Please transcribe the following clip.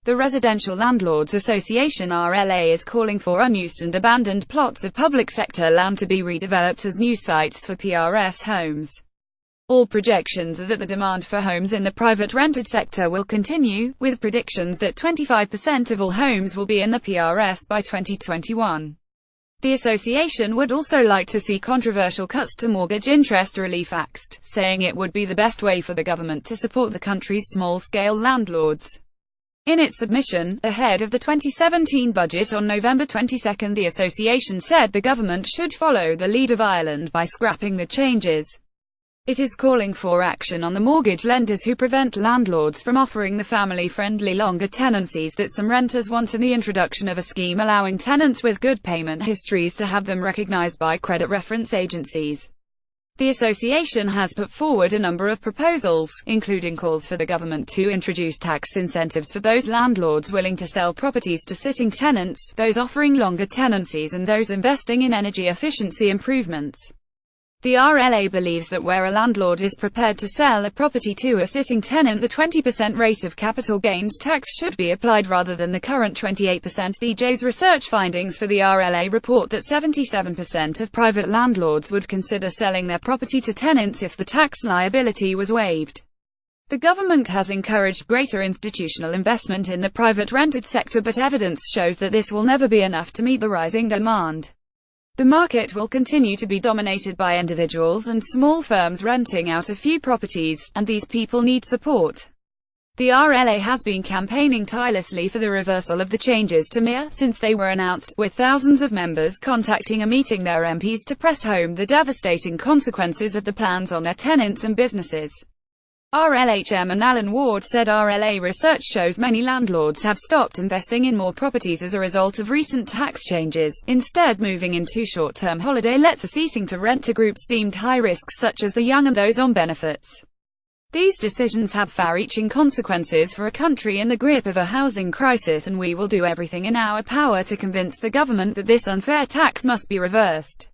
The Residential Landlords Association (RLA) is calling for unused and abandoned plots of public sector land to be redeveloped as new sites for PRS homes. All projections are that the demand for homes in the private rented sector will continue, with predictions that 25% of all homes will be in the PRS by 2021. The association would also like to see controversial cuts to mortgage interest relief acts, saying it would be the best way for the government to support the country's small-scale landlords. In its submission, ahead of the 2017 budget on November 22, the association said the government should follow the lead of Ireland by scrapping the changes. It is calling for action on the mortgage lenders who prevent landlords from offering the family-friendly longer tenancies that some renters want, and the introduction of a scheme allowing tenants with good payment histories to have them recognized by credit reference agencies. The association has put forward a number of proposals, including calls for the government to introduce tax incentives for those landlords willing to sell properties to sitting tenants, those offering longer tenancies, and those investing in energy efficiency improvements. The RLA believes that where a landlord is prepared to sell a property to a sitting tenant, the 20% rate of capital gains tax should be applied rather than the current 28%. DJ's research findings for the RLA report that 77% of private landlords would consider selling their property to tenants if the tax liability was waived. The government has encouraged greater institutional investment in the private rented sector, but evidence shows that this will never be enough to meet the rising demand. The market will continue to be dominated by individuals and small firms renting out a few properties, and these people need support. The RLA has been campaigning tirelessly for the reversal of the changes to MIA since they were announced, with thousands of members contacting and meeting their MPs to press home the devastating consequences of the plans on their tenants and businesses. RLA Chairman Alan Ward said RLA research shows many landlords have stopped investing in more properties as a result of recent tax changes, instead moving into short-term holiday lets or ceasing to rent to groups deemed high risk such as the young and those on benefits. These decisions have far-reaching consequences for a country in the grip of a housing crisis, and we will do everything in our power to convince the government that this unfair tax must be reversed.